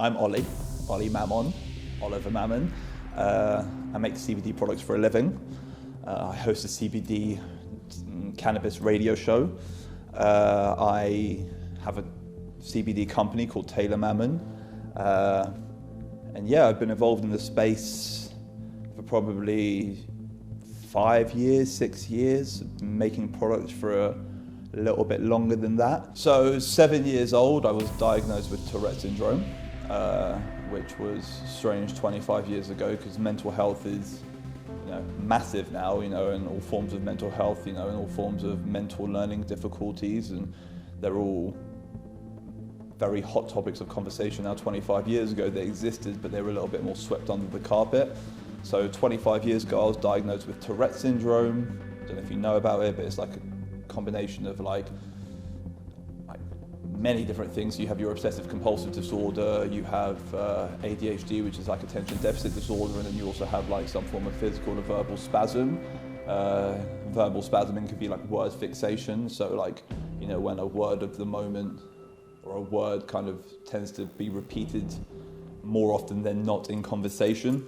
I'm Ollie Mammon, Oliver Mammon. I make CBD products for a living. I host a CBD cannabis radio show. I have a CBD company called Taylor Mammon. And yeah, I've been involved in the space for probably 5 years, 6 years, making products for a little bit longer than that. So 7 years old, I was diagnosed with Tourette syndrome, which was strange 25 years ago, because mental health is massive now, in all forms of mental health, in all forms of mental learning difficulties, and they're all very hot topics of conversation now. 25 years ago they existed, but they were a little bit more swept under the carpet. So 25 years ago I was diagnosed with Tourette syndrome. I don't know if you know about it, but it's like a combination of like many different things. You have your obsessive compulsive disorder, you have ADHD, which is like attention deficit disorder, and then you also have like some form of physical or verbal spasm. Verbal spasming could be like word fixation, so like, when a word of the moment or a word kind of tends to be repeated more often than not in conversation.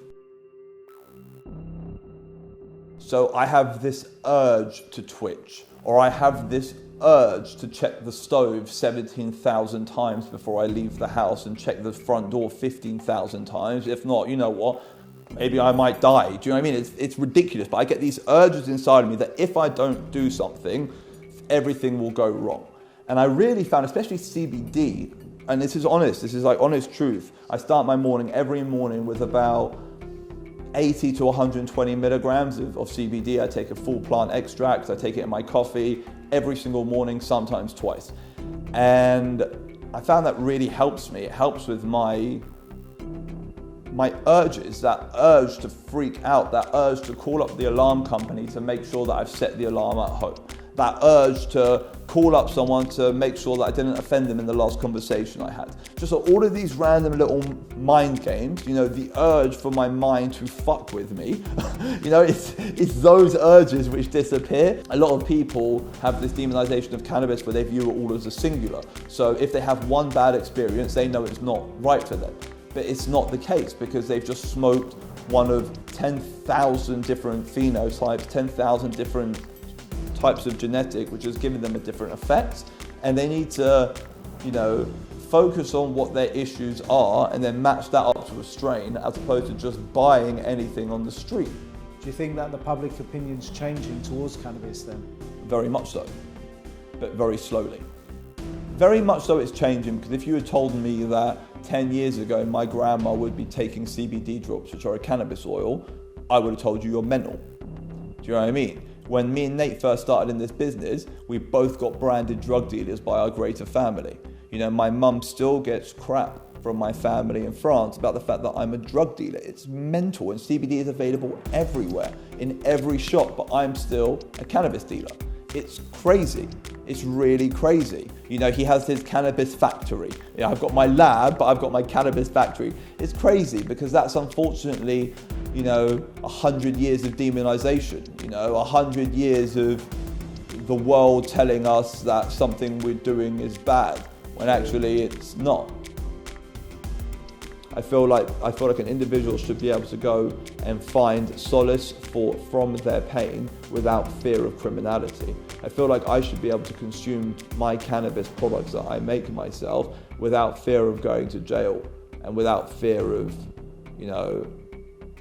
So I have this urge to twitch, or I have this urge to check the stove 17,000 times before I leave the house and check the front door 15,000 times. If not, you know what, maybe I might die. Do you know what I mean? It's ridiculous, but I get these urges inside of me that if I don't do something, everything will go wrong. And I really found, especially CBD, and this is honest, this is like honest truth, I start my morning every morning with about 80 to 120 milligrams of CBD. I take a full plant extract, I take it in my coffee every single morning, sometimes twice. And I found that really helps me. It helps with my urges, that urge to freak out, that urge to call up the alarm company to make sure that I've set the alarm at home, that urge to call up someone to make sure that I didn't offend them in the last conversation I had. Just all of these random little mind games, the urge for my mind to fuck with me, it's those urges which disappear. A lot of people have this demonization of cannabis where they view it all as a singular. So if they have one bad experience, they know it's not right for them. But it's not the case, because they've just smoked one of 10,000 different phenotypes, 10,000 different types of genetic, which has given them a different effect. And they need to, focus on what their issues are and then match that up to a strain, as opposed to just buying anything on the street. Do you think that the public opinion's changing towards cannabis then? Very much so, but very slowly. Very much so it's changing, because if you had told me that 10 years ago my grandma would be taking CBD drops, which are a cannabis oil, I would have told you you're mental. Do you know what I mean? When me and Nate first started in this business, we both got branded drug dealers by our greater family. My mum still gets crap from my family in France about the fact that I'm a drug dealer. It's mental, and CBD is available everywhere, in every shop, but I'm still a cannabis dealer. It's crazy. It's really crazy. He has his cannabis factory. I've got my lab, but I've got my cannabis factory. It's crazy, because that's unfortunately, 100 years of demonization, 100 years of the world telling us that something we're doing is bad, when actually it's not. I feel like an individual should be able to go and find solace from their pain without fear of criminality. I feel like I should be able to consume my cannabis products that I make myself without fear of going to jail and without fear of,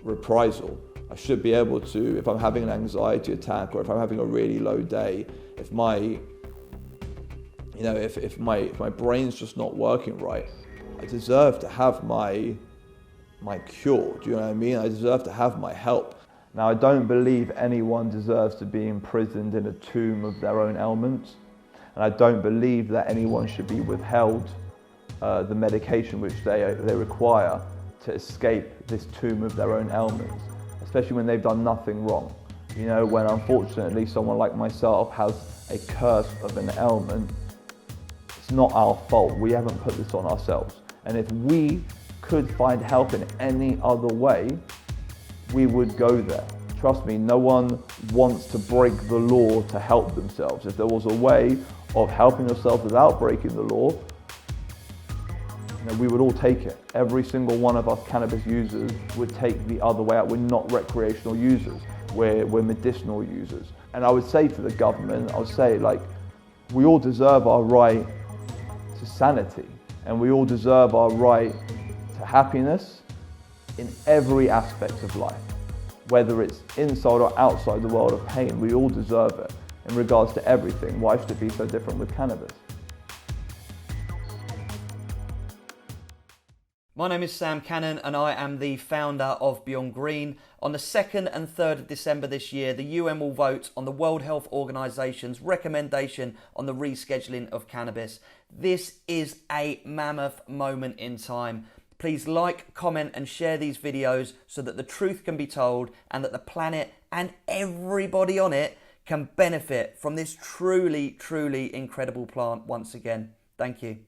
reprisal. I should be able to, if I'm having an anxiety attack, or if I'm having a really low day, if my brain's just not working right, I deserve to have my cure. Do you know what I mean? I deserve to have my help. Now, I don't believe anyone deserves to be imprisoned in a tomb of their own ailments, and I don't believe that anyone should be withheld the medication which they require to escape this tomb of their own ailments, especially when they've done nothing wrong. When unfortunately someone like myself has a curse of an ailment, it's not our fault. We haven't put this on ourselves. And if we could find help in any other way, we would go there. Trust me, no one wants to break the law to help themselves. If there was a way of helping yourself without breaking the law, we would all take it. Every single one of us cannabis users would take the other way out. We're not recreational users, we're medicinal users. And I would say to the government, I would say, like, we all deserve our right to sanity, and we all deserve our right to happiness in every aspect of life. Whether it's inside or outside the world of pain, we all deserve it in regards to everything. Why should it be so different with cannabis? My name is Sam Cannon and I am the founder of Beyond Green. On the 2nd and 3rd of December this year, the UN will vote on the World Health Organization's recommendation on the rescheduling of cannabis. This is a mammoth moment in time. Please like, comment and share these videos so that the truth can be told and that the planet and everybody on it can benefit from this truly, truly incredible plant once again. Thank you.